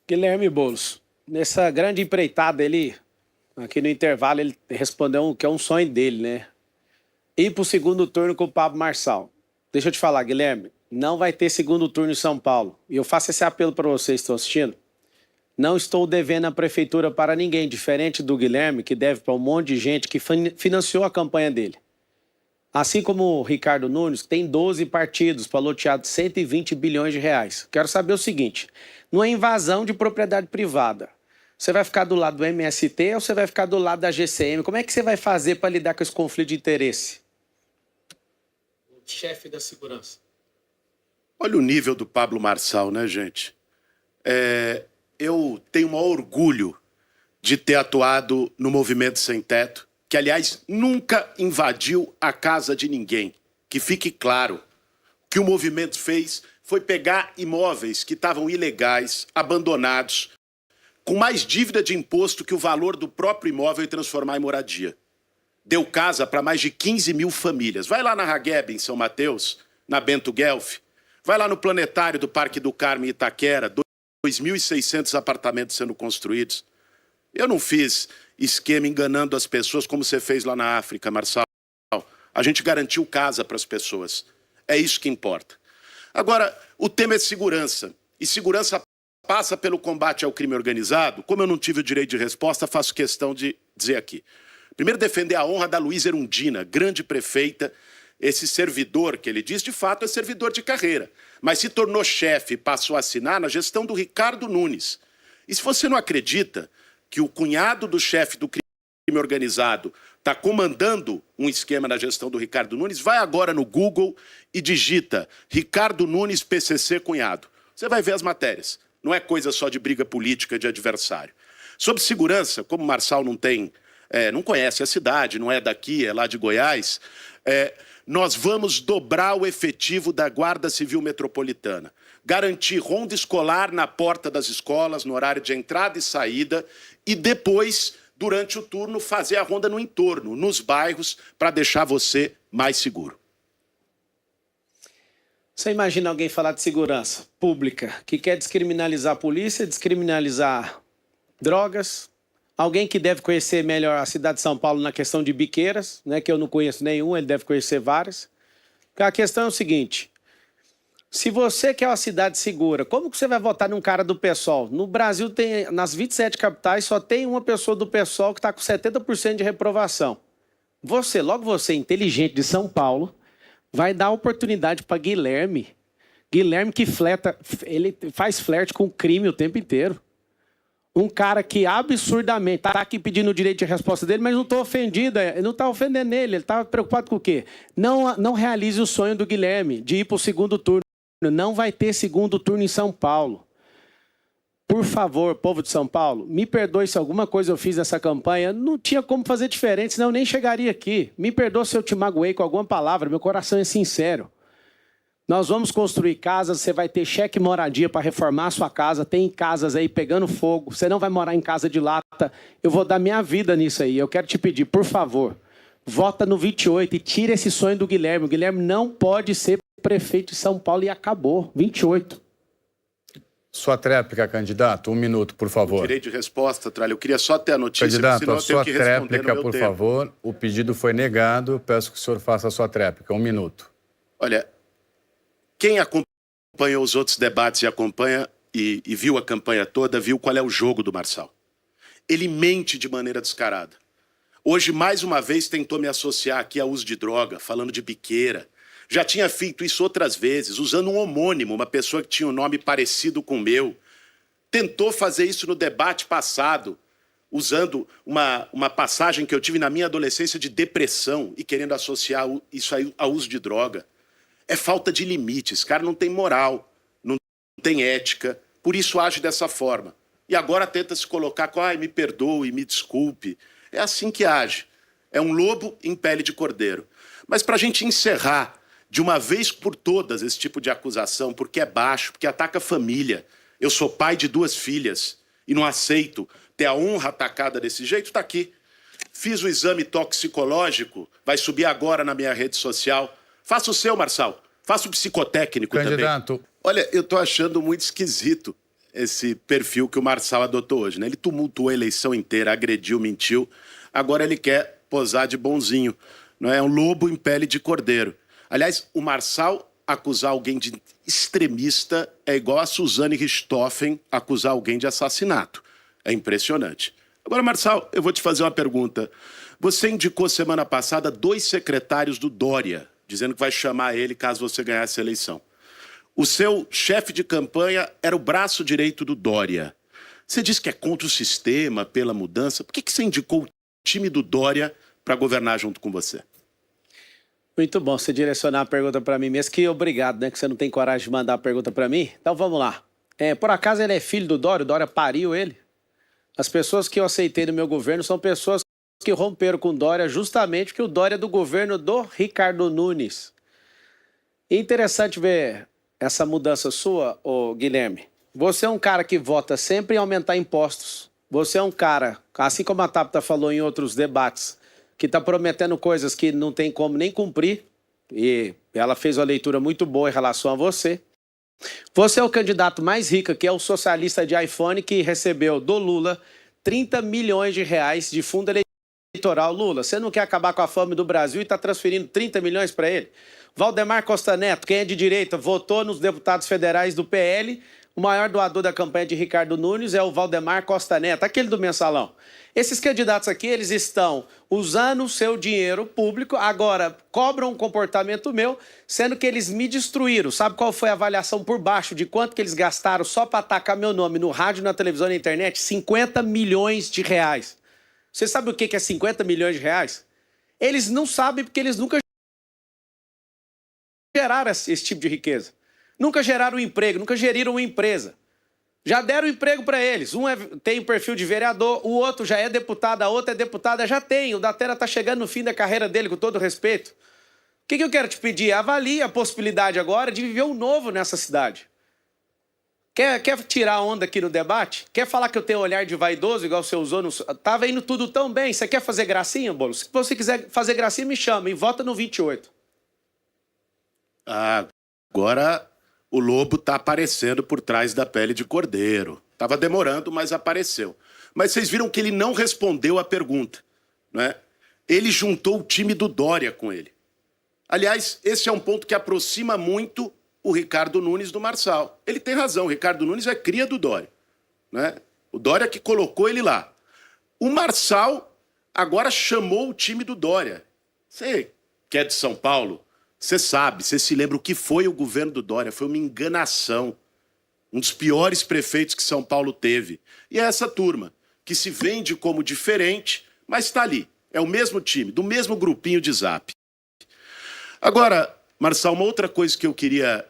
Guilherme Boulos, nessa grande empreitada, aqui no intervalo, ele respondeu que é um sonho dele, né? Ir pro segundo turno com o Pablo Marçal. Deixa eu te falar, Guilherme, não vai ter segundo turno em São Paulo. E eu faço esse apelo para vocês que estão assistindo. Não estou devendo a prefeitura para ninguém, diferente do Guilherme, que deve para um monte de gente que financiou a campanha dele. Assim como o Ricardo Nunes, que tem 12 partidos para lotear de 120 bilhões de reais. Quero saber o seguinte, não é invasão de propriedade privada. Você vai ficar do lado do MST ou você vai ficar do lado da GCM? Como é que você vai fazer para lidar com esse conflito de interesse? O chefe da segurança. Olha o nível do Pablo Marçal, né, gente? Eu tenho um orgulho de ter atuado no Movimento Sem Teto, que, aliás, nunca invadiu a casa de ninguém. Que fique claro, o que o movimento fez foi pegar imóveis que estavam ilegais, abandonados, com mais dívida de imposto que o valor do próprio imóvel e transformar em moradia. Deu casa para mais de 15 mil famílias. Vai lá na Ragueb, em São Mateus, na Bento Guelfi. Vai lá no Planetário do Parque do Carmo, em Itaquera, 2.600 apartamentos sendo construídos. Eu não fiz esquema enganando as pessoas como você fez lá na África, Marçal. A gente garantiu casa para as pessoas. É isso que importa. Agora, o tema é segurança. E segurança passa pelo combate ao crime organizado. Como eu não tive o direito de resposta, faço questão de dizer aqui. Primeiro, defender a honra da Luísa Erundina, grande prefeita. Esse servidor que ele diz, de fato, é servidor de carreira. Mas se tornou chefe e passou a assinar na gestão do Ricardo Nunes. E se você não acredita que o cunhado do chefe do crime organizado está comandando um esquema na gestão do Ricardo Nunes, vai agora no Google e digita Ricardo Nunes PCC cunhado. Você vai ver as matérias. Não é coisa só de briga política de adversário. Sobre segurança, como o Marçal não conhece a cidade, não é daqui, é lá de Goiás, nós vamos dobrar o efetivo da Guarda Civil Metropolitana. Garantir ronda escolar na porta das escolas, no horário de entrada e saída, e depois, durante o turno, fazer a ronda no entorno, nos bairros, para deixar você mais seguro. Você imagina alguém falar de segurança pública, que quer descriminalizar a polícia, descriminalizar drogas, alguém que deve conhecer melhor a cidade de São Paulo na questão de biqueiras, né, que eu não conheço nenhuma, ele deve conhecer várias. A questão é o seguinte, se você quer uma cidade segura, como que você vai votar num cara do PSOL? No Brasil, nas 27 capitais, só tem uma pessoa do PSOL que está com 70% de reprovação. Logo você, inteligente de São Paulo, vai dar oportunidade para Guilherme. Guilherme que ele faz flerte com o crime o tempo inteiro. Um cara que absurdamente está aqui pedindo o direito de resposta dele, mas não estou ofendido, não está ofendendo ele está preocupado com o quê? Não realize o sonho do Guilherme de ir para o segundo turno. Não vai ter segundo turno em São Paulo. Por favor, povo de São Paulo, me perdoe se alguma coisa eu fiz nessa campanha. Não tinha como fazer diferente, senão eu nem chegaria aqui. Me perdoe se eu te magoei com alguma palavra, meu coração é sincero. Nós vamos construir casas, você vai ter cheque moradia para reformar a sua casa, tem casas aí pegando fogo, você não vai morar em casa de lata. Eu vou dar minha vida nisso aí. Eu quero te pedir, por favor, vota no 28 e tira esse sonho do Guilherme. O Guilherme não pode ser prefeito de São Paulo e acabou. 28. Sua tréplica, candidato, 1 minuto, por favor. Direito de resposta, Tralha. Eu queria só ter a notícia, candidato, senão a eu tenho sua que responder no tréplica, meu por tempo. favor. O pedido foi negado. Peço que o senhor faça a sua tréplica. 1 minuto. Olha, quem acompanhou os outros debates e acompanha e viu a campanha toda, viu qual é o jogo do Marçal. Ele mente de maneira descarada. Hoje, mais uma vez, tentou me associar aqui ao uso de droga, falando de biqueira. Já tinha feito isso outras vezes, usando um homônimo, uma pessoa que tinha um nome parecido com o meu. Tentou fazer isso no debate passado, usando uma passagem que eu tive na minha adolescência de depressão e querendo associar isso ao uso de droga. É falta de limites, esse cara não tem moral, não tem ética, por isso age dessa forma. E agora tenta se colocar com, me perdoe, me desculpe. É assim que age. É um lobo em pele de cordeiro. Mas para a gente encerrar de uma vez por todas esse tipo de acusação, porque é baixo, porque ataca a família. Eu sou pai de 2 filhas e não aceito ter a honra atacada desse jeito, está aqui. Fiz o exame toxicológico, vai subir agora na minha rede social. Faça o seu, Marçal. Faça o psicotécnico candidato. também. Olha, eu tô achando muito esquisito esse perfil que o Marçal adotou hoje, né? Ele tumultuou a eleição inteira, agrediu, mentiu. Agora ele quer posar de bonzinho. Não é um lobo em pele de cordeiro. Aliás, o Marçal acusar alguém de extremista é igual a Suzane Richthofen acusar alguém de assassinato. É impressionante. Agora, Marçal, eu vou te fazer uma pergunta. Você indicou semana passada 2 secretários do Dória, dizendo que vai chamar ele caso você ganhasse a eleição. O seu chefe de campanha era o braço direito do Dória. Você disse que é contra o sistema, pela mudança. Por que você indicou o time do Dória para governar junto com você? Muito bom você direcionar a pergunta para mim mesmo, que obrigado, né? Que você não tem coragem de mandar a pergunta para mim. Então vamos lá. Por acaso ele é filho do Dória? O Dória pariu ele? As pessoas que eu aceitei no meu governo são pessoas que romperam com o Dória justamente porque o Dória é do governo do Ricardo Nunes. Interessante ver essa mudança sua, Guilherme. Você é um cara que vota sempre em aumentar impostos. Você é um cara, assim como a Tabata falou em outros debates, que está prometendo coisas que não tem como nem cumprir. E ela fez uma leitura muito boa em relação a você. Você é o candidato mais rico, que é o socialista de iPhone, que recebeu do Lula 30 milhões de reais de fundo eleitoral. Lula, você não quer acabar com a fome do Brasil e está transferindo 30 milhões para ele? Valdemar Costa Neto, quem é de direita, votou nos deputados federais do PL. O maior doador da campanha de Ricardo Nunes é o Valdemar Costa Neto, aquele do mensalão. Esses candidatos aqui, eles estão usando o seu dinheiro público, agora cobram um comportamento meu, sendo que eles me destruíram. Sabe qual foi a avaliação por baixo de quanto que eles gastaram só para atacar meu nome no rádio, na televisão e na internet? 50 milhões de reais. Você sabe o que é 50 milhões de reais? Eles não sabem porque eles nunca geraram esse tipo de riqueza. Nunca geraram um emprego, nunca geriram uma empresa. Já deram emprego para eles. Um tem o perfil de vereador, o outro já é deputado, a outra é deputada, já tem. O Datena está chegando no fim da carreira dele, com todo respeito. O que eu quero te pedir? Avalie a possibilidade agora de viver um novo nessa cidade. Quer tirar a onda aqui no debate? Quer falar que eu tenho olhar de vaidoso, igual você usou? Tava indo tudo tão bem. Você quer fazer gracinha, Boulos? Se você quiser fazer gracinha, me chama e vota no 28. Agora o lobo está aparecendo por trás da pele de cordeiro. Estava demorando, mas apareceu. Mas vocês viram que ele não respondeu a pergunta, né? Ele juntou o time do Dória com ele. Aliás, esse é um ponto que aproxima muito o Ricardo Nunes do Marçal. Ele tem razão, o Ricardo Nunes é cria do Dória, né? O Dória que colocou ele lá. O Marçal agora chamou o time do Dória. Você que é de São Paulo, você sabe, você se lembra o que foi o governo do Dória? Foi uma enganação. Um dos piores prefeitos que São Paulo teve. E é essa turma, que se vende como diferente, mas está ali. É o mesmo time, do mesmo grupinho de zap. Agora, Marçal, uma outra coisa que eu queria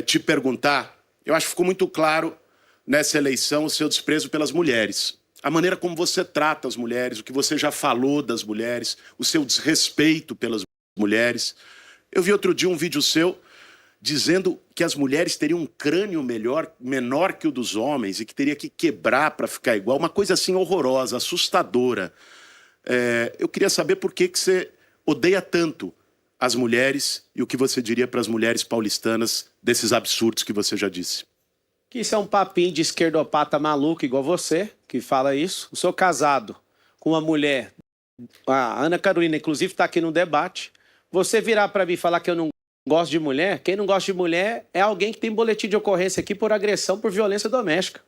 te perguntar, eu acho que ficou muito claro nessa eleição o seu desprezo pelas mulheres. A maneira como você trata as mulheres, o que você já falou das mulheres, o seu desrespeito pelas mulheres. Eu vi outro dia um vídeo seu dizendo que as mulheres teriam um crânio menor que o dos homens e que teria que quebrar para ficar igual. Uma coisa assim horrorosa, assustadora. Eu queria saber por que você odeia tanto as mulheres e o que você diria para as mulheres paulistanas desses absurdos que você já disse. Que isso é um papinho de esquerdopata maluco igual você, que fala isso. Eu sou casado com uma mulher, a Ana Carolina, inclusive, está aqui no debate. Você virar para mim e falar que eu não gosto de mulher, quem não gosta de mulher é alguém que tem boletim de ocorrência aqui por agressão, por violência doméstica.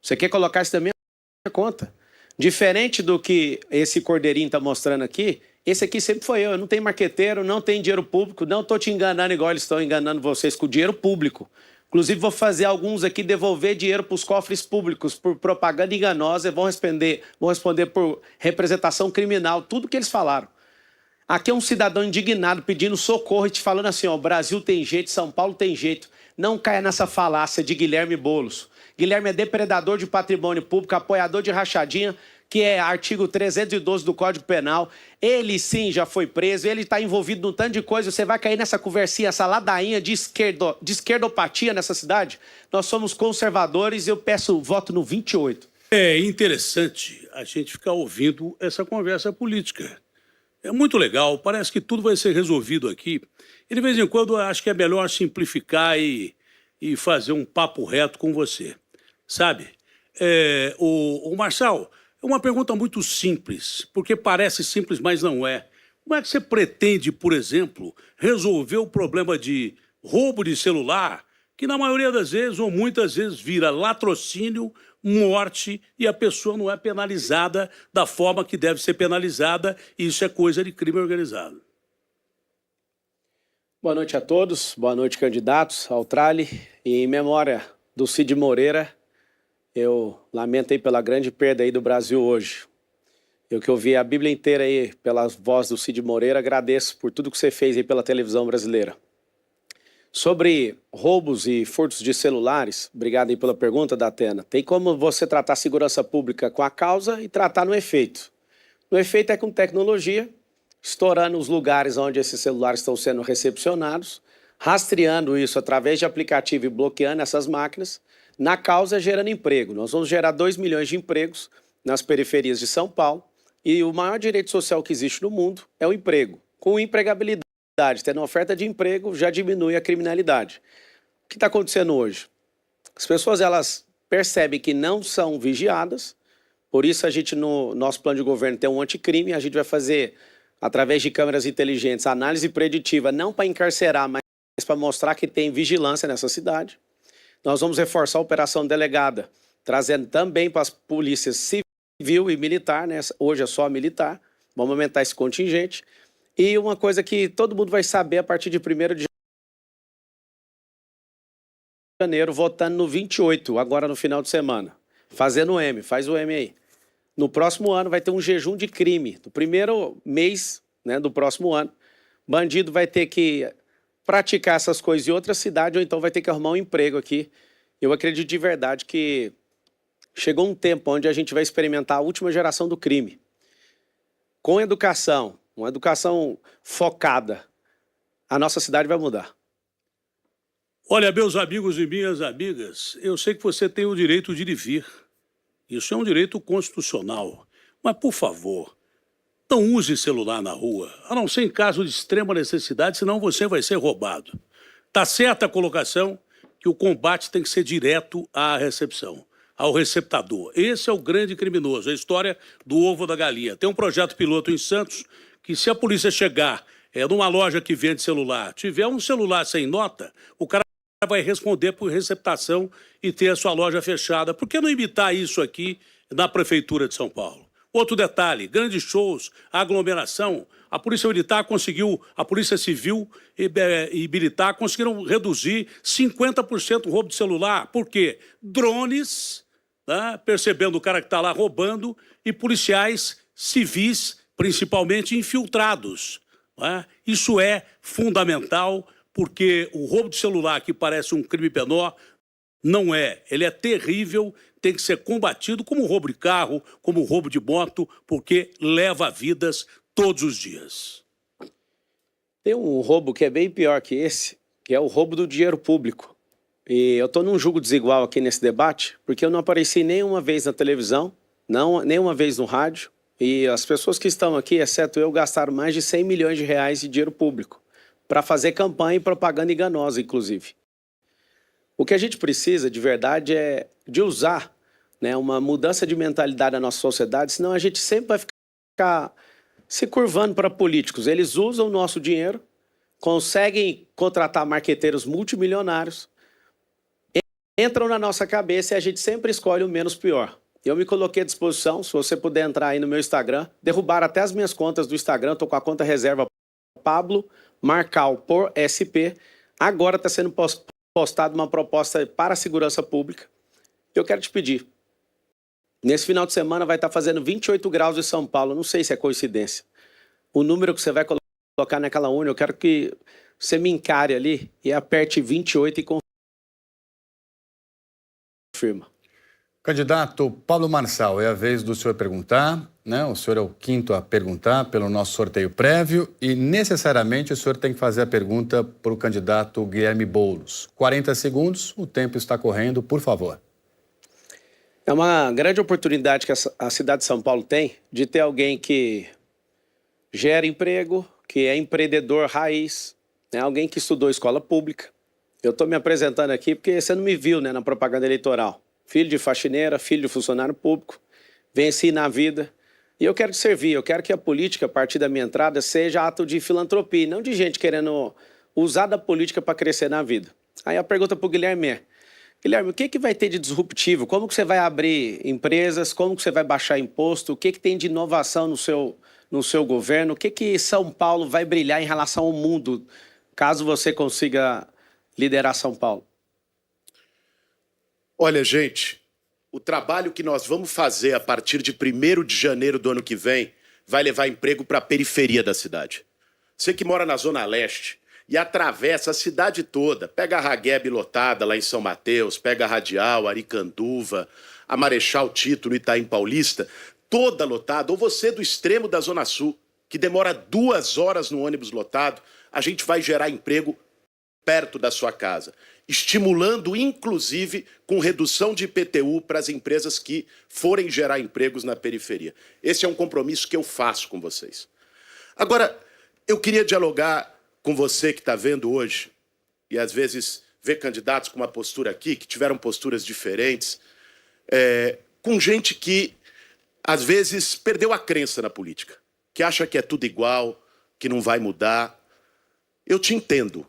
Você quer colocar isso da minha conta? Diferente do que esse cordeirinho está mostrando aqui, esse aqui sempre foi eu. Eu não tenho marqueteiro, não tenho dinheiro público, não estou te enganando igual eles estão enganando vocês com dinheiro público. Inclusive, vou fazer alguns aqui devolver dinheiro para os cofres públicos por propaganda enganosa e vão responder por representação criminal, tudo que eles falaram. Aqui é um cidadão indignado pedindo socorro e te falando assim, ó, o Brasil tem jeito, São Paulo tem jeito. Não caia nessa falácia de Guilherme Boulos. Guilherme é depredador de patrimônio público, apoiador de rachadinha, que é artigo 312 do Código Penal. Ele sim já foi preso, ele está envolvido num tanto de coisa. Você vai cair nessa conversinha, essa ladainha de esquerdopatia nessa cidade? Nós somos conservadores e eu peço voto no 28. É interessante a gente ficar ouvindo essa conversa política. É muito legal, parece que tudo vai ser resolvido aqui. E de vez em quando eu acho que é melhor simplificar e fazer um papo reto com você. sabe? O Marçal, é uma pergunta muito simples, porque parece simples, mas não é. Como é que você pretende, por exemplo, resolver o problema de roubo de celular, que na maioria das vezes, ou muitas vezes, vira latrocínio, morte, e a pessoa não é penalizada da forma que deve ser penalizada, e isso é coisa de crime organizado? Boa noite a todos, boa noite, candidatos ao Trale. E em memória do Cid Moreira, eu lamento aí pela grande perda aí do Brasil hoje. Eu que ouvi a Bíblia inteira aí pelas vozes do Cid Moreira, agradeço por tudo que você fez aí pela televisão brasileira. Sobre roubos e furtos de celulares, obrigado aí pela pergunta, Datena. Tem como você tratar a segurança pública com a causa e tratar no efeito. No efeito é com tecnologia, estourando os lugares onde esses celulares estão sendo recepcionados, rastreando isso através de aplicativo e bloqueando essas máquinas. Na causa, gerando emprego. Nós vamos gerar 2 milhões de empregos nas periferias de São Paulo. E o maior direito social que existe no mundo é o emprego. Com empregabilidade, tendo oferta de emprego, já diminui a criminalidade. O que está acontecendo hoje? As pessoas elas percebem que não são vigiadas, por isso a gente no nosso plano de governo tem um anticrime, a gente vai fazer, através de câmeras inteligentes, análise preditiva, não para encarcerar, mas para mostrar que tem vigilância nessa cidade. Nós vamos reforçar a operação delegada, trazendo também para as polícias civil e militar, né? Hoje é só militar, vamos aumentar esse contingente. E uma coisa que todo mundo vai saber a partir de 1º de janeiro, votando no 28, agora no final de semana, fazendo o M, faz o M aí. No próximo ano vai ter um jejum de crime, no primeiro mês, né, do próximo ano, bandido vai ter que praticar essas coisas em outra cidade ou então vai ter que arrumar um emprego aqui. Eu acredito de verdade que chegou um tempo onde a gente vai experimentar a última geração do crime. Com educação, uma educação focada, a nossa cidade vai mudar. Olha, meus amigos e minhas amigas, eu sei que você tem o direito de ir e vir. Isso é um direito constitucional. Mas, por favor, não use celular na rua, a não ser em caso de extrema necessidade, senão você vai ser roubado. Tá certa a colocação que o combate tem que ser direto à recepção, ao receptador. Esse é o grande criminoso, a história do ovo da galinha. Tem um projeto piloto em Santos que, se a polícia chegar numa loja que vende celular, tiver um celular sem nota, o cara vai responder por receptação e ter a sua loja fechada. Por que não imitar isso aqui na Prefeitura de São Paulo? Outro detalhe, grandes shows, aglomeração, a Polícia Militar conseguiu, a Polícia Civil e Militar conseguiram reduzir 50% o roubo de celular. Por quê? Drones, né, percebendo o cara que está lá roubando, e policiais civis, principalmente infiltrados. Né? Isso é fundamental, porque o roubo de celular, que parece um crime penal, não é. Ele é terrível, tem que ser combatido como o roubo de carro, como o roubo de moto, porque leva vidas todos os dias. Tem um roubo que é bem pior que esse, que é o roubo do dinheiro público. E eu estou num julgo desigual aqui nesse debate, porque eu não apareci nenhuma vez na televisão, nenhuma vez no rádio, e as pessoas que estão aqui, exceto eu, gastaram mais de 100 milhões de reais de dinheiro público para fazer campanha e propaganda enganosa, inclusive. O que a gente precisa, de verdade, é de usar, né, uma mudança de mentalidade na nossa sociedade, senão a gente sempre vai ficar se curvando para políticos. Eles usam o nosso dinheiro, conseguem contratar marqueteiros multimilionários, entram na nossa cabeça e a gente sempre escolhe o menos pior. Eu me coloquei à disposição, se você puder entrar aí no meu Instagram, derrubaram até as minhas contas do Instagram, estou com a conta reserva Pablo Marcal por SP, agora está sendo postado uma proposta para a segurança pública. Eu quero te pedir, nesse final de semana vai estar fazendo 28 graus em São Paulo, não sei se é coincidência. O número que você vai colocar naquela urna, eu quero que você me encare ali e aperte 28 e confirma. Candidato Paulo Marçal, é a vez do senhor perguntar, né? O senhor é o quinto a perguntar pelo nosso sorteio prévio e necessariamente o senhor tem que fazer a pergunta para o candidato Guilherme Boulos. 40 segundos, o tempo está correndo, por favor. É uma grande oportunidade que a cidade de São Paulo tem de ter alguém que gera emprego, que é empreendedor raiz, né? Alguém que estudou escola pública. Eu estou me apresentando aqui porque você não me viu, né, na propaganda eleitoral. filho de faxineira, filho de funcionário público, venci na vida. E eu quero te servir, eu quero que a política, a partir da minha entrada, seja ato de filantropia, não de gente querendo usar da política para crescer na vida. Aí a pergunta para o Guilherme é, Guilherme, o que vai ter de disruptivo? Como que você vai abrir empresas? Como que você vai baixar imposto? O que tem de inovação no seu governo? O que São Paulo vai brilhar em relação ao mundo, caso você consiga liderar São Paulo? Olha, gente, o trabalho que nós vamos fazer a partir de 1º de janeiro do ano que vem vai levar emprego para a periferia da cidade. Você que mora na Zona Leste e atravessa a cidade toda, pega a Ragueb lotada lá em São Mateus, pega a Radial, Aricanduva, a Marechal Tito no Itaim Paulista, toda lotada, ou você do extremo da Zona Sul, que demora 2 horas no ônibus lotado, a gente vai gerar emprego perto da sua casa, estimulando, inclusive, com redução de IPTU para as empresas que forem gerar empregos na periferia. Esse é um compromisso que eu faço com vocês. Agora, eu queria dialogar com você que está vendo hoje, e às vezes vê candidatos com uma postura aqui, que tiveram posturas diferentes, com gente que, às vezes, perdeu a crença na política, que acha que é tudo igual, que não vai mudar. Eu te entendo.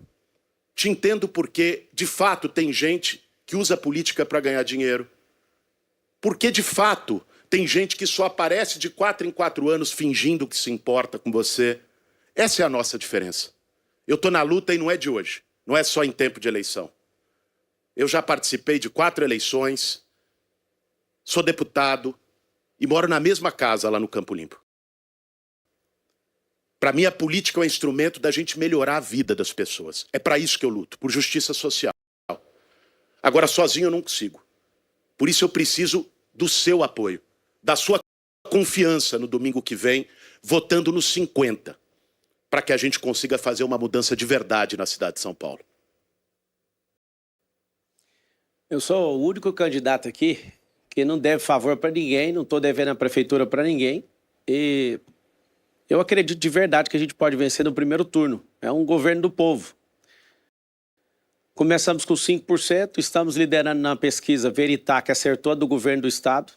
Te entendo porque, de fato, tem gente que usa a política para ganhar dinheiro. Porque, de fato, tem gente que só aparece de 4 em 4 anos fingindo que se importa com você. Essa é a nossa diferença. Eu estou na luta e não é de hoje. Não é só em tempo de eleição. Eu já participei de 4 eleições, sou deputado e moro na mesma casa lá no Campo Limpo. Para mim, a política é um instrumento da gente melhorar a vida das pessoas. É para isso que eu luto, por justiça social. Agora, sozinho eu não consigo. Por isso eu preciso do seu apoio, da sua confiança no domingo que vem, votando no 50, para que a gente consiga fazer uma mudança de verdade na cidade de São Paulo. Eu sou o único candidato aqui que não deve favor para ninguém, não estou devendo a prefeitura para ninguém. E eu acredito de verdade que a gente pode vencer no primeiro turno. É um governo do povo. Começamos com 5%, estamos liderando na pesquisa Veritá, que acertou a do governo do estado.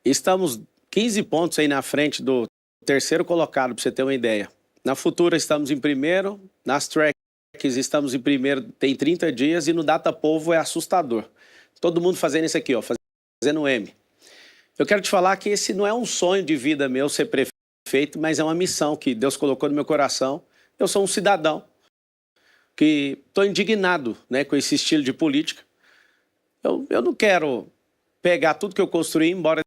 Estamos 15 pontos aí na frente do terceiro colocado, para você ter uma ideia. Na Futura estamos em primeiro, nas Tracks estamos em primeiro, tem 30 dias, e no Data Povo é assustador. Todo mundo fazendo isso aqui, ó, fazendo M. Eu quero te falar que esse não é um sonho de vida meu ser prefeito, mas é uma missão que Deus colocou no meu coração. Eu sou um cidadão que estou indignado, né, com esse estilo de política. Eu não quero pegar tudo que eu construí e ir embora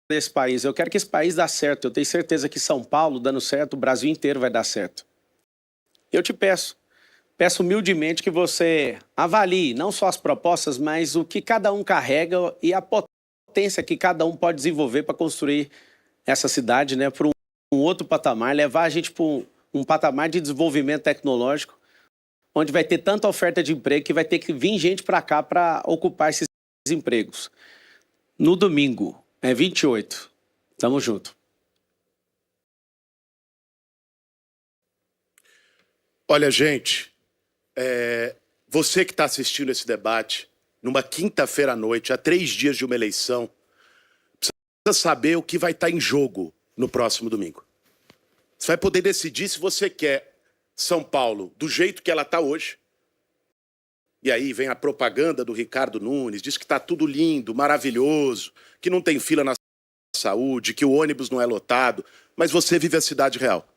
desse país. Eu quero que esse país dê certo. Eu tenho certeza que São Paulo, dando certo, o Brasil inteiro vai dar certo. Eu te peço humildemente que você avalie não só as propostas, mas o que cada um carrega e a potência que cada um pode desenvolver para construir essa cidade, né, para um outro patamar, levar a gente para um patamar de desenvolvimento tecnológico, onde vai ter tanta oferta de emprego que vai ter que vir gente para cá para ocupar esses empregos. No domingo, é 28. Tamo junto. Olha, gente, você que está assistindo esse debate, numa quinta-feira à noite, a 3 dias de uma eleição, precisa saber o que vai estar em jogo no próximo domingo. Você vai poder decidir se você quer São Paulo do jeito que ela está hoje. E aí vem a propaganda do Ricardo Nunes, diz que está tudo lindo, maravilhoso, que não tem fila na saúde, que o ônibus não é lotado, mas você vive a cidade real.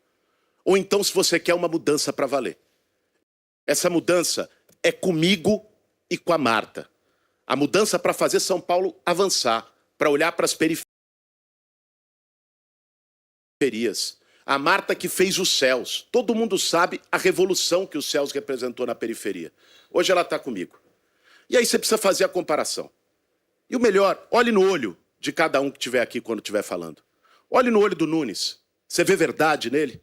Ou então se você quer uma mudança para valer. Essa mudança é comigo e com a Marta. A mudança para fazer São Paulo avançar, para olhar para as periferias. A Marta que fez os céus. Todo mundo sabe a revolução que os céus representou na periferia. Hoje ela está comigo. E aí você precisa fazer a comparação. E o melhor, olhe no olho de cada um que estiver aqui quando estiver falando. Olhe no olho do Nunes. Você vê verdade nele?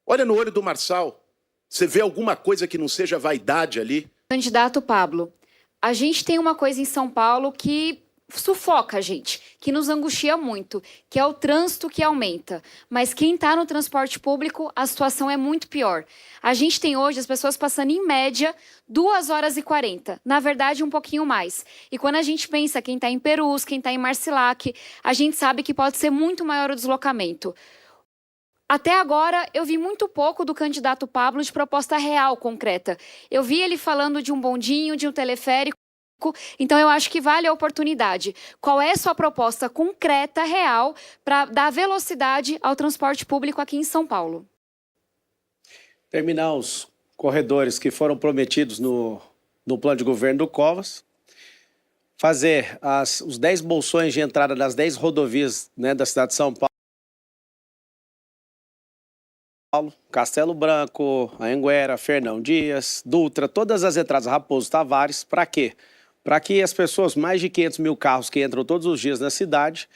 Olha no olho do Marçal. Você vê alguma coisa que não seja vaidade ali? Candidato Pablo, a gente tem uma coisa em São Paulo que sufoca a gente, que nos angustia muito, que é o trânsito que aumenta. Mas quem está no transporte público, a situação é muito pior. A gente tem hoje as pessoas passando em média 2h40, na verdade um pouquinho mais. E quando a gente pensa quem está em Perus, quem está em Marcilac, a gente sabe que pode ser muito maior o deslocamento. Até agora, eu vi muito pouco do candidato Pablo de proposta real, concreta. Eu vi ele falando de um bondinho, de um teleférico. Então, eu acho que vale a oportunidade. Qual é a sua proposta concreta, real, para dar velocidade ao transporte público aqui em São Paulo? Terminar os corredores que foram prometidos no plano de governo do Covas. Fazer os 10 bolsões de entrada das 10 rodovias, né, da cidade de São Paulo. Castelo Branco, Anhanguera, Fernão Dias, Dutra, todas as entradas, Raposo Tavares. Para quê? Para que as pessoas, mais de 500 mil carros que entram todos os dias na cidade,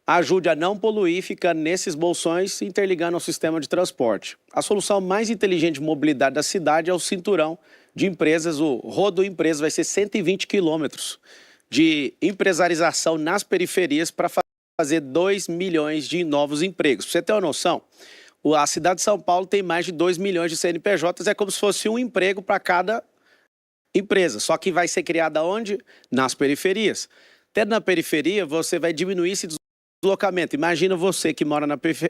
ajude a não poluir, ficando nesses bolsões, interligando ao sistema de transporte. A solução mais inteligente de mobilidade da cidade é o cinturão de empresas. O Rodo Empresas vai ser 120 quilômetros de empresarização nas periferias para fazer 2 milhões de novos empregos. Para você ter uma noção, a cidade de São Paulo tem mais de 2 milhões de CNPJs, é como se fosse um emprego para cada empresa, só que vai ser criada onde? Nas periferias. Tendo na periferia, você vai diminuir esse deslocamento. Imagina você que mora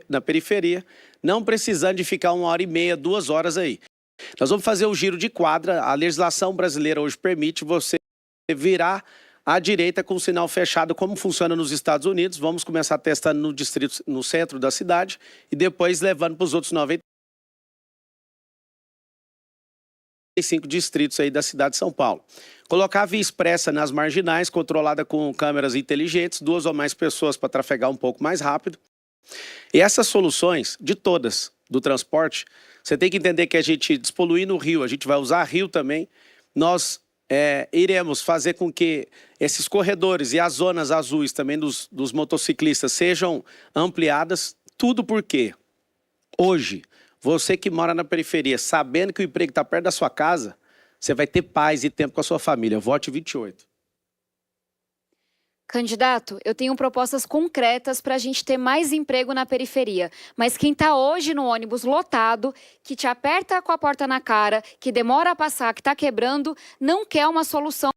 na periferia, não precisando de ficar 1h30, 2 horas aí. Nós vamos fazer o giro de quadra. A legislação brasileira hoje permite você virar à direita com o sinal fechado, como funciona nos Estados Unidos. Vamos começar testando no distrito, no centro da cidade, e depois levando para os outros 95 distritos aí da cidade de São Paulo. Colocar a via expressa nas marginais, controlada com câmeras inteligentes, 2 ou mais pessoas para trafegar um pouco mais rápido. E essas soluções, de todas, do transporte, você tem que entender que a gente, despoluindo o rio, a gente vai usar rio também, nós iremos fazer com que esses corredores e as zonas azuis também dos motociclistas sejam ampliadas. Tudo porque hoje, você que mora na periferia, sabendo que o emprego está perto da sua casa, você vai ter paz e tempo com a sua família. Vote 28. Candidato, eu tenho propostas concretas para a gente ter mais emprego na periferia. Mas quem está hoje no ônibus lotado, que te aperta com a porta na cara, que demora a passar, que está quebrando, não quer uma solução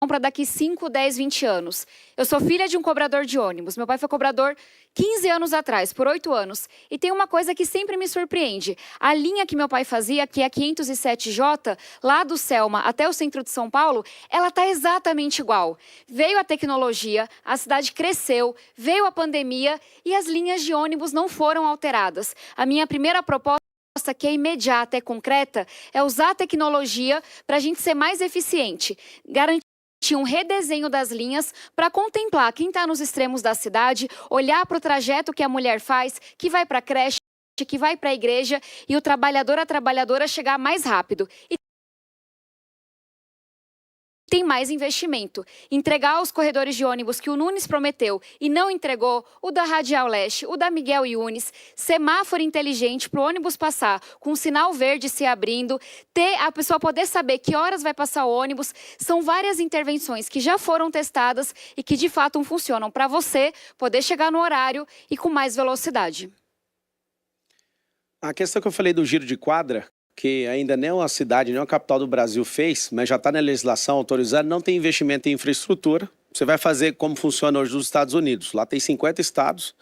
para daqui 5, 10, 20 anos. Eu sou filha de um cobrador de ônibus. Meu pai foi cobrador 15 anos atrás, por 8 anos. E tem uma coisa que sempre me surpreende. A linha que meu pai fazia, que é a 507J, lá do Selma até o centro de São Paulo, ela está exatamente igual. Veio a tecnologia, a cidade cresceu, veio a pandemia e as linhas de ônibus não foram alteradas. A minha primeira proposta, que é imediata, é concreta, é usar a tecnologia para a gente ser mais eficiente, garantir um redesenho das linhas para contemplar quem está nos extremos da cidade, olhar para o trajeto que a mulher faz, que vai para a creche, que vai para a igreja, e o trabalhador, a trabalhadora chegar mais rápido. E tem mais investimento. Entregar os corredores de ônibus que o Nunes prometeu e não entregou, o da Radial Leste, o da Miguel Yunes, semáforo inteligente para o ônibus passar com o sinal verde se abrindo, ter a pessoa poder saber que horas vai passar o ônibus. São várias intervenções que já foram testadas e que de fato funcionam para você poder chegar no horário e com mais velocidade. A questão que eu falei do giro de quadra, que ainda nem uma cidade, nem uma capital do Brasil fez, mas já está na legislação autorizada, não tem investimento em infraestrutura. Você vai fazer como funciona hoje nos Estados Unidos. Lá tem 50 estados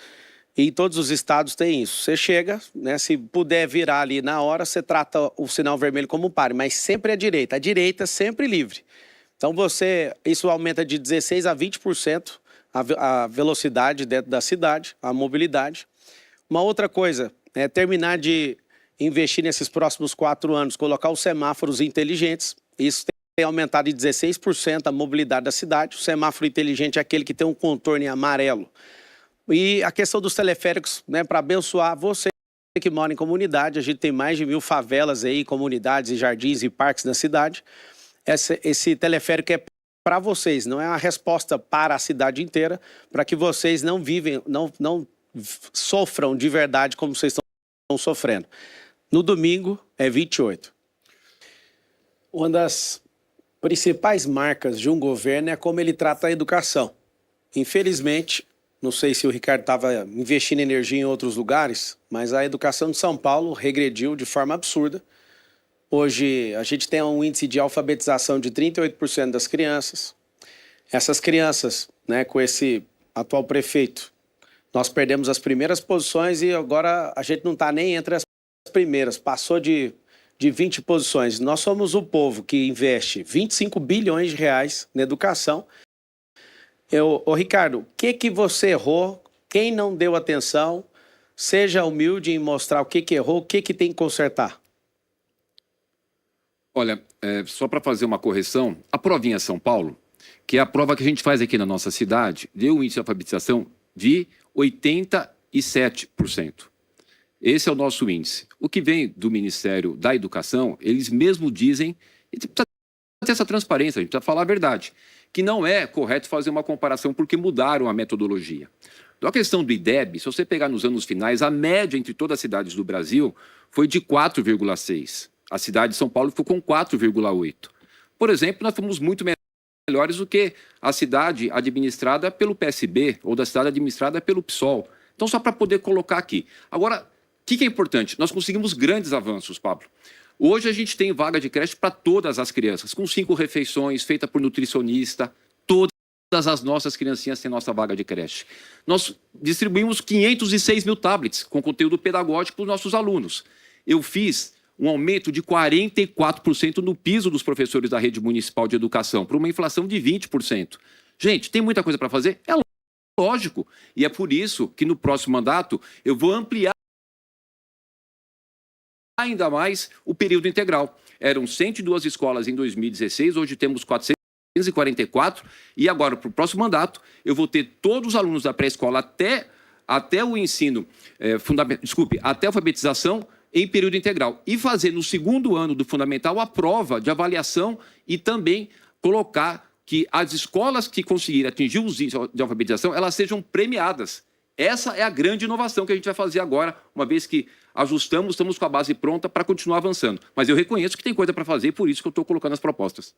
e todos os estados têm isso. Você chega, né, se puder virar ali na hora, você trata o sinal vermelho como pare, mas sempre à direita. A direita sempre livre. Então isso aumenta de 16% a 20% a velocidade dentro da cidade, a mobilidade. Uma outra coisa é terminar de investir nesses próximos 4 anos, colocar os semáforos inteligentes. Isso tem aumentado de 16% a mobilidade da cidade. O semáforo inteligente é aquele que tem um contorno em amarelo. E a questão dos teleféricos, né, para abençoar você que mora em comunidade. A gente tem mais de 1000 favelas aí, comunidades e jardins e parques na cidade. Esse teleférico é para vocês, não é uma resposta para a cidade inteira, para que vocês não sofram de verdade como vocês estão sofrendo. No domingo é 28. Uma das principais marcas de um governo é como ele trata a educação. Infelizmente, não sei se o Ricardo estava investindo energia em outros lugares, mas a educação de São Paulo regrediu de forma absurda. Hoje, a gente tem um índice de alfabetização de 38% das crianças. Essas crianças, né, com esse atual prefeito, nós perdemos as primeiras posições e agora a gente não está nem entre as primeiras, passou de 20 posições. Nós somos o povo que investe 25 bilhões de reais na educação. Ô Ricardo, o que você errou? Quem não deu atenção? Seja humilde em mostrar o que errou, o que tem que consertar. Olha, só para fazer uma correção, a provinha São Paulo, que é a prova que a gente faz aqui na nossa cidade, deu um índice de alfabetização de 87%. Esse é o nosso índice. O que vem do Ministério da Educação, eles mesmos dizem, e precisa ter essa transparência, a gente precisa falar a verdade, que não é correto fazer uma comparação porque mudaram a metodologia. Então, a questão do IDEB, se você pegar nos anos finais, a média entre todas as cidades do Brasil foi de 4,6%. A cidade de São Paulo ficou com 4,8%. Por exemplo, nós fomos muito melhores do que a cidade administrada pelo PSB ou da cidade administrada pelo PSOL. Então, só para poder colocar aqui. Agora, o que é importante? Nós conseguimos grandes avanços, Pablo. Hoje a gente tem vaga de creche para todas as crianças, com 5 refeições, feita por nutricionista. Todas as nossas criancinhas têm nossa vaga de creche. Nós distribuímos 506 mil tablets com conteúdo pedagógico para os nossos alunos. Eu fiz um aumento de 44% no piso dos professores da rede municipal de educação, para uma inflação de 20%. Gente, tem muita coisa para fazer? É lógico. E é por isso que no próximo mandato eu vou ampliar ainda mais o período integral. Eram 102 escolas em 2016, hoje temos 444, e agora, para o próximo mandato, eu vou ter todos os alunos da pré-escola até o ensino fundamental, até a alfabetização em período integral. E fazer no segundo ano do fundamental a prova de avaliação e também colocar que as escolas que conseguirem atingir os índices de alfabetização, elas sejam premiadas. Essa é a grande inovação que a gente vai fazer agora, uma vez que ajustamos, estamos com a base pronta para continuar avançando. Mas eu reconheço que tem coisa para fazer, por isso que eu estou colocando as propostas.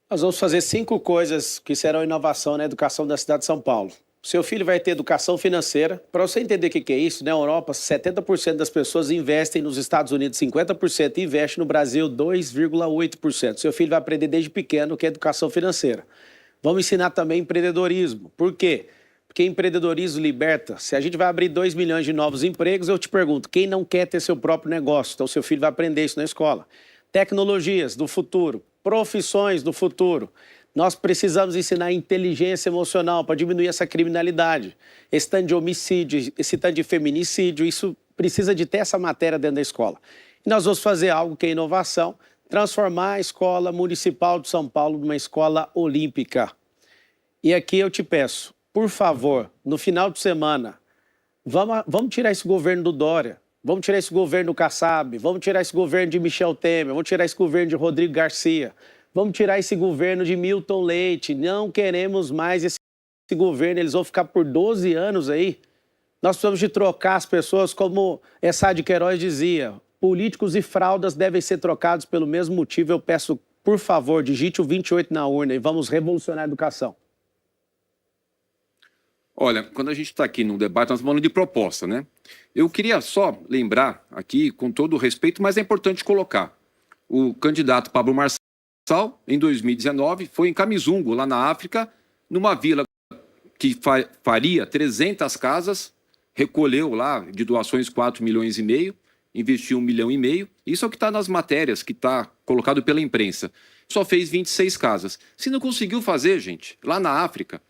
Nós vamos fazer 5 coisas que serão inovação na educação da cidade de São Paulo. Seu filho vai ter educação financeira. Para você entender o que é isso, na Europa, 70% das pessoas investem, nos Estados Unidos 50% e investem, no Brasil 2,8%. Seu filho vai aprender desde pequeno o que é educação financeira. Vamos ensinar também empreendedorismo. Por quê? Porque empreendedorismo liberta. Se a gente vai abrir 2 milhões de novos empregos, eu te pergunto, quem não quer ter seu próprio negócio? Então, seu filho vai aprender isso na escola. Tecnologias do futuro, profissões do futuro. Nós precisamos ensinar inteligência emocional para diminuir essa criminalidade. Esse tanto de homicídio, esse tanto de feminicídio, isso precisa de ter essa matéria dentro da escola. E nós vamos fazer algo que é inovação, transformar a Escola Municipal de São Paulo numa escola olímpica. E aqui eu te peço, por favor, no final de semana, vamos tirar esse governo do Dória, vamos tirar esse governo do Kassab, vamos tirar esse governo de Michel Temer, vamos tirar esse governo de Rodrigo Garcia, vamos tirar esse governo de Milton Leite. Não queremos mais esse governo, eles vão ficar por 12 anos aí. Nós precisamos de trocar as pessoas, como Essá de Queiroz dizia, políticos e fraldas devem ser trocados pelo mesmo motivo. Eu peço, por favor, digite o 28 na urna e vamos revolucionar a educação. Olha, quando a gente está aqui num debate, nós estamos falando de proposta, né? Eu queria só lembrar aqui, com todo o respeito, mas é importante colocar. O candidato Pablo Marçal, em 2019, foi em Camizungo, lá na África, numa vila que faria 300 casas, recolheu lá de doações 4,5 milhões, investiu 1,5 milhão. Isso é o que está nas matérias, que está colocado pela imprensa. Só fez 26 casas. Se não conseguiu fazer, gente, lá na África,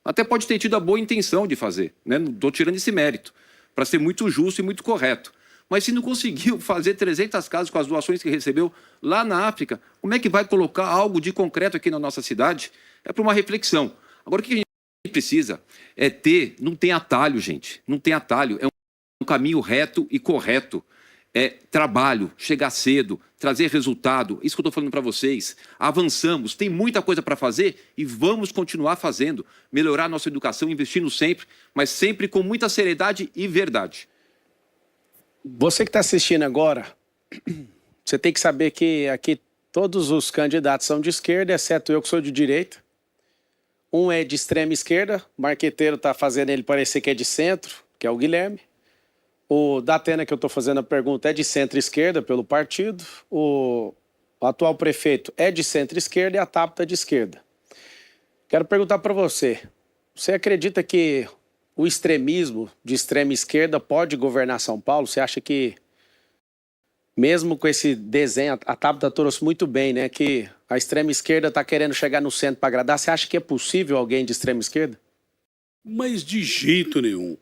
até pode ter tido a boa intenção de fazer, né? Não estou tirando esse mérito, para ser muito justo e muito correto. Mas se não conseguiu fazer 300 casas com as doações que recebeu lá na África, como é que vai colocar algo de concreto aqui na nossa cidade? É para uma reflexão. Agora, o que a gente precisa é ter... Não tem atalho, gente. Não tem atalho. É um caminho reto e correto. É trabalho, chegar cedo, trazer resultado. Isso que eu estou falando para vocês. Avançamos, tem muita coisa para fazer e vamos continuar fazendo. Melhorar a nossa educação, investindo sempre, mas sempre com muita seriedade e verdade. Você que está assistindo agora, você tem que saber que aqui todos os candidatos são de esquerda, exceto eu que sou de direita. Um é de extrema esquerda, o marqueteiro está fazendo ele parecer que é de centro, que é o Guilherme. O Datena, que eu estou fazendo a pergunta, é de centro-esquerda pelo partido. O atual prefeito é de centro-esquerda e a Tabata é de esquerda. Quero perguntar para você, você acredita que o extremismo de extrema esquerda pode governar São Paulo? Você acha que, mesmo com esse desenho, a Tabata trouxe muito bem, né, que a extrema esquerda está querendo chegar no centro para agradar, você acha que é possível alguém de extrema esquerda? Mas de jeito nenhum.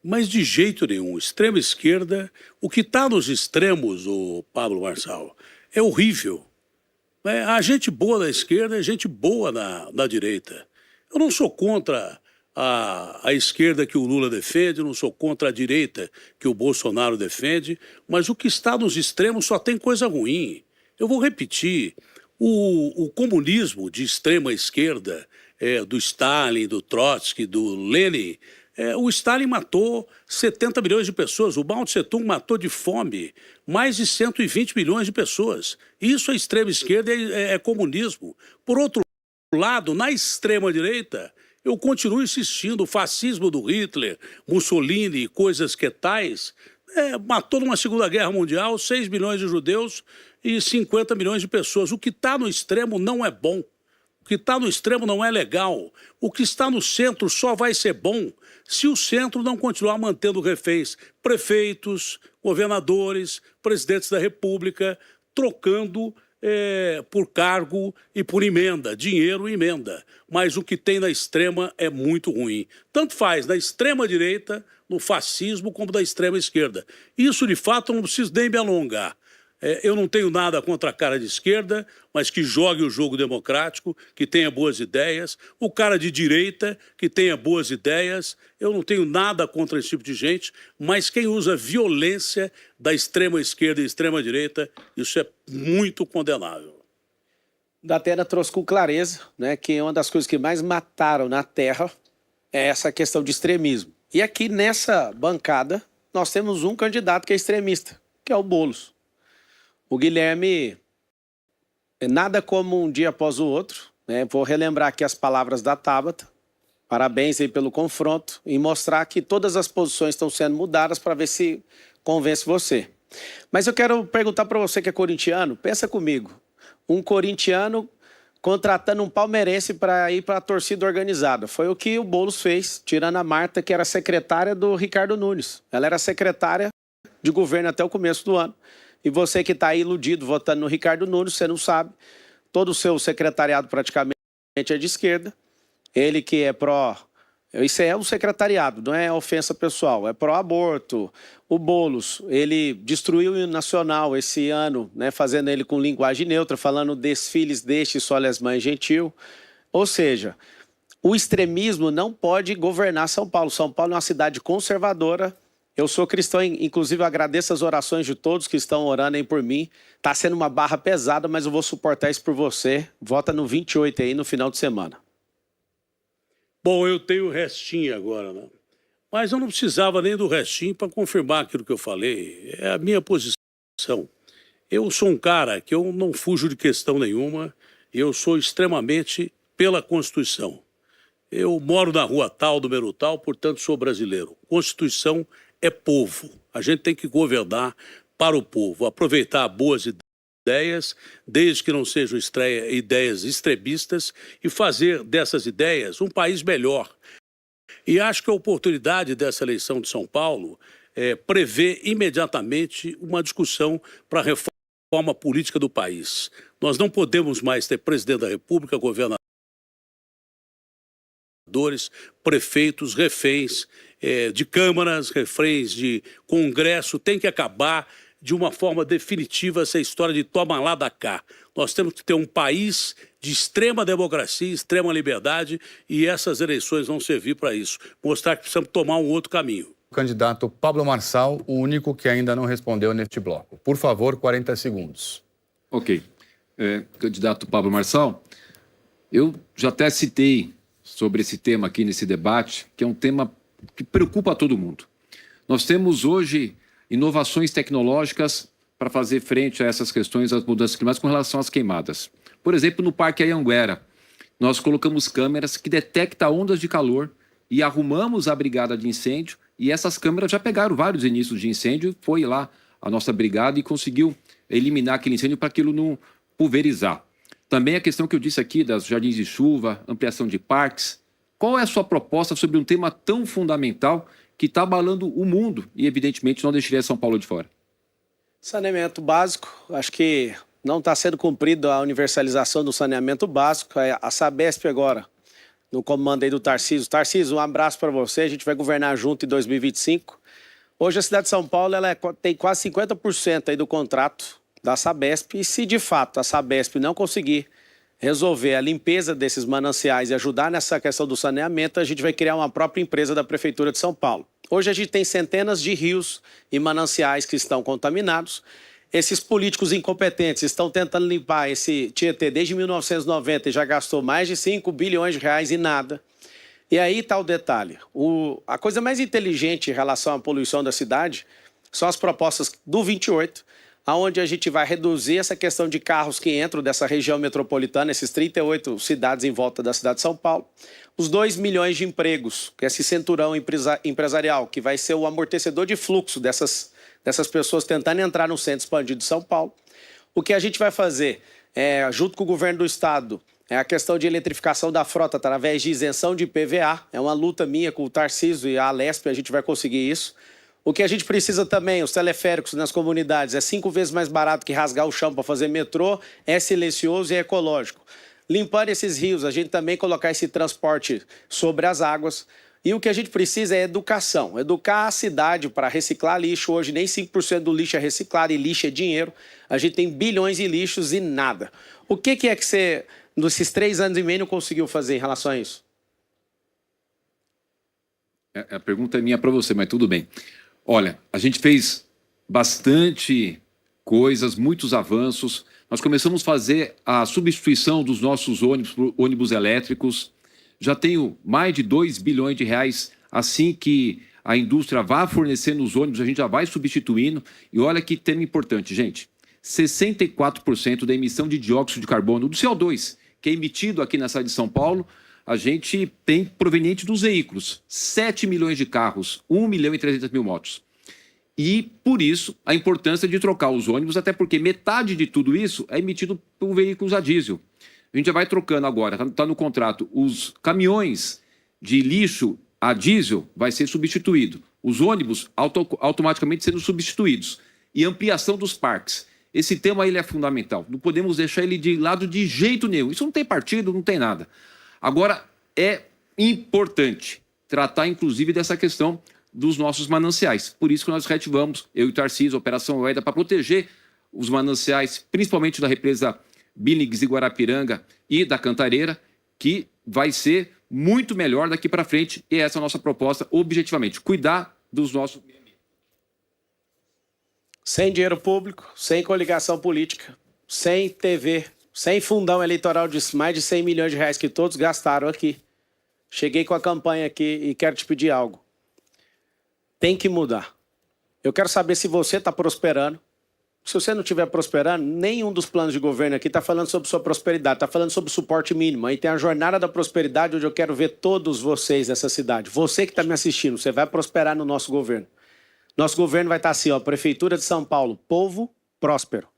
Mas de jeito nenhum. Extrema esquerda, o que está nos extremos, o Pablo Marçal, é horrível. A gente boa da esquerda é gente boa na direita. Eu não sou contra a esquerda que o Lula defende, eu não sou contra a direita que o Bolsonaro defende, mas o que está nos extremos só tem coisa ruim. Eu vou repetir, o comunismo de extrema esquerda, do Stalin, do Trotsky, do Lenin, o Stalin matou 70 milhões de pessoas, o Mao Tse-tung matou de fome mais de 120 milhões de pessoas. Isso é extrema esquerda, é comunismo. Por outro lado, na extrema direita, eu continuo insistindo, o fascismo do Hitler, Mussolini e coisas que tais, matou numa Segunda Guerra Mundial 6 milhões de judeus e 50 milhões de pessoas. O que está no extremo não é bom. O que está no extremo não é legal. O que está no centro só vai ser bom se o centro não continuar mantendo reféns prefeitos, governadores, presidentes da República, trocando por cargo e por emenda, dinheiro e emenda. Mas o que tem na extrema é muito ruim. Tanto faz na extrema direita, no fascismo, como na extrema esquerda. Isso, de fato, não preciso nem me alongar. Eu não tenho nada contra a cara de esquerda, mas que jogue o jogo democrático, que tenha boas ideias. O cara de direita, que tenha boas ideias. Eu não tenho nada contra esse tipo de gente, mas quem usa violência da extrema esquerda e extrema direita, isso é muito condenável. Datena trouxe com clareza, né, que uma das coisas que mais mataram na Terra é essa questão de extremismo. E aqui nessa bancada, nós temos um candidato que é extremista, que é o Boulos. O Guilherme, nada como um dia após o outro, né? Vou relembrar aqui as palavras da Tabata. Parabéns aí pelo confronto e mostrar que todas as posições estão sendo mudadas para ver se convence você. Mas eu quero perguntar para você que é corintiano, pensa comigo. Um corintiano contratando um palmeirense para ir para a torcida organizada. Foi o que o Boulos fez, tirando a Marta, que era secretária do Ricardo Nunes. Ela era secretária de governo até o começo do ano. E você que está aí iludido votando no Ricardo Nunes, você não sabe, todo o seu secretariado praticamente é de esquerda. Ele que é pró... Isso é o secretariado, não é ofensa pessoal, é pró-aborto. O Boulos, ele destruiu o hino nacional esse ano, né, fazendo ele com linguagem neutra, falando desfiles deste só as mães gentil. Ou seja, o extremismo não pode governar São Paulo. São Paulo é uma cidade conservadora. Eu sou cristão, inclusive eu agradeço as orações de todos que estão orando aí por mim. Está sendo uma barra pesada, mas eu vou suportar isso por você. Vota no 28 aí no final de semana. Bom, eu tenho o restinho agora, né? Mas eu não precisava nem do restinho para confirmar aquilo que eu falei. É a minha posição. Eu sou um cara que eu não fujo de questão nenhuma. Eu sou extremamente pela Constituição. Eu moro na rua tal, número tal, portanto sou brasileiro. Constituição é povo. A gente tem que governar para o povo, aproveitar boas ideias, desde que não sejam ideias extremistas, e fazer dessas ideias um país melhor. E acho que a oportunidade dessa eleição de São Paulo prevê imediatamente uma discussão para a reforma política do país. Nós não podemos mais ter presidente da República, governadores, prefeitos, reféns de câmaras, reféns de Congresso. Tem que acabar de uma forma definitiva essa história de toma lá da cá. Nós temos que ter um país de extrema democracia, extrema liberdade, e essas eleições vão servir para isso. Mostrar que precisamos tomar um outro caminho. O candidato Pablo Marçal, o único que ainda não respondeu neste bloco. Por favor, 40 segundos. Ok. Candidato Pablo Marçal, eu já até citei sobre esse tema aqui nesse debate, que é um tema que preocupa a todo mundo. Nós temos hoje inovações tecnológicas para fazer frente a essas questões das mudanças climáticas com relação às queimadas. Por exemplo, no Parque Anhanguera, nós colocamos câmeras que detectam ondas de calor e arrumamos a brigada de incêndio, e essas câmeras já pegaram vários inícios de incêndio, foi lá a nossa brigada e conseguiu eliminar aquele incêndio para aquilo não pulverizar. Também a questão que eu disse aqui das jardins de chuva, ampliação de parques. Qual é a sua proposta sobre um tema tão fundamental que está abalando o mundo e, evidentemente, não deixaria São Paulo de fora? Saneamento básico, acho que não está sendo cumprida a universalização do saneamento básico. A Sabesp agora, no comando aí do Tarcísio. Tarcísio, um abraço para você, a gente vai governar junto em 2025. Hoje a cidade de São Paulo tem quase 50% aí do contrato da Sabesp, e se de fato a Sabesp não conseguir resolver a limpeza desses mananciais e ajudar nessa questão do saneamento, a gente vai criar uma própria empresa da Prefeitura de São Paulo. Hoje a gente tem centenas de rios e mananciais que estão contaminados. Esses políticos incompetentes estão tentando limpar esse Tietê desde 1990 e já gastou mais de 5 bilhões de reais e nada. E aí está o detalhe. A coisa mais inteligente em relação à poluição da cidade são as propostas do 28, onde a gente vai reduzir essa questão de carros que entram dessa região metropolitana, esses 38 cidades em volta da cidade de São Paulo, os 2 milhões de empregos, que é esse cinturão empresarial, que vai ser o amortecedor de fluxo dessas pessoas tentando entrar no centro expandido de São Paulo. O que a gente vai fazer, junto com o governo do estado, é a questão de eletrificação da frota através de isenção de IPVA. É uma luta minha com o Tarcísio e a Alesp, a gente vai conseguir isso. O que a gente precisa também, os teleféricos nas comunidades, é 5 vezes mais barato que rasgar o chão para fazer metrô, é silencioso e é ecológico. Limpar esses rios, a gente também colocar esse transporte sobre as águas. E o que a gente precisa é educação. Educar a cidade para reciclar lixo. Hoje nem 5% do lixo é reciclado e lixo é dinheiro. A gente tem bilhões de lixos e nada. O que é que você, nesses 3 anos e meio, não conseguiu fazer em relação a isso? A pergunta é minha para você, mas tudo bem. Olha, a gente fez bastante coisas, muitos avanços. Nós começamos a fazer a substituição dos nossos ônibus por ônibus elétricos. Já tenho mais de 2 bilhões de reais. Assim que a indústria vá fornecendo os ônibus, a gente já vai substituindo. E olha que tema importante, gente. 64% da emissão de dióxido de carbono, do CO2, que é emitido aqui na cidade de São Paulo, a gente tem proveniente dos veículos. 7 milhões de carros, 1 milhão e 300 mil motos. E, por isso, a importância de trocar os ônibus, até porque metade de tudo isso é emitido por veículos a diesel. A gente já vai trocando agora, está no contrato, os caminhões de lixo a diesel vai ser substituído. Os ônibus automaticamente sendo substituídos. E ampliação dos parques. Esse tema ele é fundamental. Não podemos deixar ele de lado de jeito nenhum. Isso não tem partido, não tem nada. Agora, é importante tratar, inclusive, dessa questão dos nossos mananciais. Por isso que nós reativamos, eu e o Tarcísio, a Operação Oeda, para proteger os mananciais, principalmente da represa Billings e Guarapiranga e da Cantareira, que vai ser muito melhor daqui para frente. E essa é a nossa proposta, objetivamente, cuidar dos nossos... Sem dinheiro público, sem coligação política, sem TV, sem fundão eleitoral de mais de 100 milhões de reais que todos gastaram aqui. Cheguei com a campanha aqui e quero te pedir algo. Tem que mudar. Eu quero saber se você está prosperando. Se você não estiver prosperando, nenhum dos planos de governo aqui está falando sobre sua prosperidade, está falando sobre suporte mínimo. Aí tem a Jornada da Prosperidade, onde eu quero ver todos vocês nessa cidade. Você que está me assistindo, você vai prosperar no nosso governo. Nosso governo vai estar assim, ó, Prefeitura de São Paulo, povo próspero.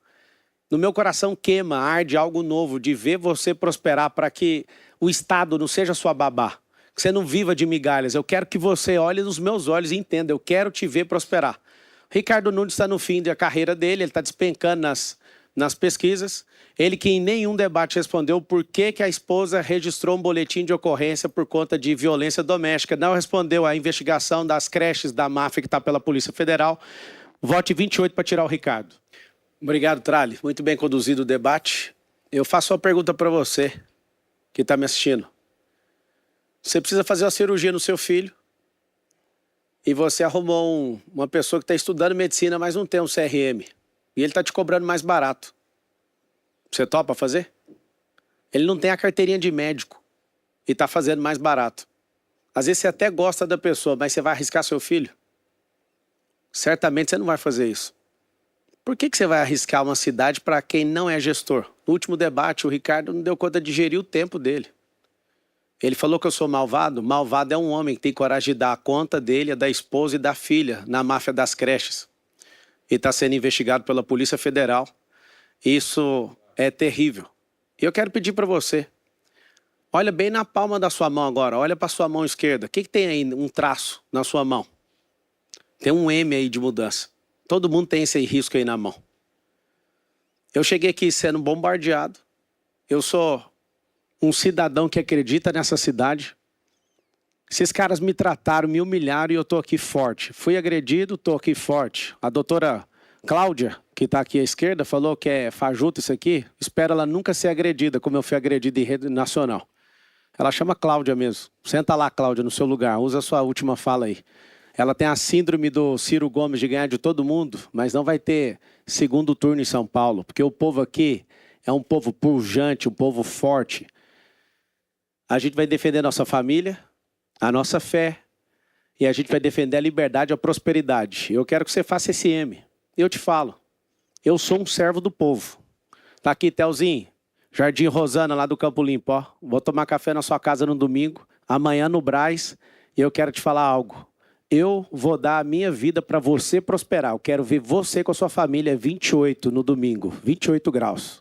No meu coração queima, arde algo novo de ver você prosperar para que o Estado não seja sua babá, que você não viva de migalhas. Eu quero que você olhe nos meus olhos e entenda, eu quero te ver prosperar. Ricardo Nunes está no fim da carreira dele, ele está despencando nas pesquisas. Ele que em nenhum debate respondeu por que a esposa registrou um boletim de ocorrência por conta de violência doméstica. Não respondeu à investigação das creches da máfia que está pela Polícia Federal. Vote 28 para tirar o Ricardo. Obrigado, Trali. Muito bem conduzido o debate. Eu faço uma pergunta para você que está me assistindo. Você precisa fazer uma cirurgia no seu filho e você arrumou uma pessoa que está estudando medicina, mas não tem um CRM. E ele está te cobrando mais barato. Você topa fazer? Ele não tem a carteirinha de médico e está fazendo mais barato. Às vezes você até gosta da pessoa, mas você vai arriscar seu filho? Certamente você não vai fazer isso. Por que você vai arriscar uma cidade para quem não é gestor? No último debate, o Ricardo não deu conta de gerir o tempo dele. Ele falou que eu sou malvado. Malvado é um homem que tem coragem de dar a conta dele, a da esposa e da filha na máfia das creches. E está sendo investigado pela Polícia Federal. Isso é terrível. E eu quero pedir para você, olha bem na palma da sua mão agora, olha para sua mão esquerda. O que tem aí, um traço na sua mão? Tem um M aí de mudança. Todo mundo tem esse risco aí na mão. Eu cheguei aqui sendo bombardeado. Eu sou um cidadão que acredita nessa cidade. Esses caras me trataram, me humilharam e eu tô aqui forte. Fui agredido, tô aqui forte. A doutora Cláudia, que tá aqui à esquerda, falou que é fajuto isso aqui. Espero ela nunca ser agredida, como eu fui agredido em rede nacional. Ela chama Cláudia mesmo. Senta lá, Cláudia, no seu lugar. Usa a sua última fala aí. Ela tem a síndrome do Ciro Gomes de ganhar de todo mundo, mas não vai ter segundo turno em São Paulo, porque o povo aqui é um povo pujante, um povo forte. A gente vai defender nossa família, a nossa fé, e a gente vai defender a liberdade e a prosperidade. Eu quero que você faça esse M. Eu te falo, eu sou um servo do povo. Tá aqui, Telzinho, Jardim Rosana, lá do Campo Limpo, ó. Vou tomar café na sua casa no domingo, amanhã no Brás, e eu quero te falar algo. Eu vou dar a minha vida para você prosperar. Eu quero ver você com a sua família 28 no domingo, 28 graus.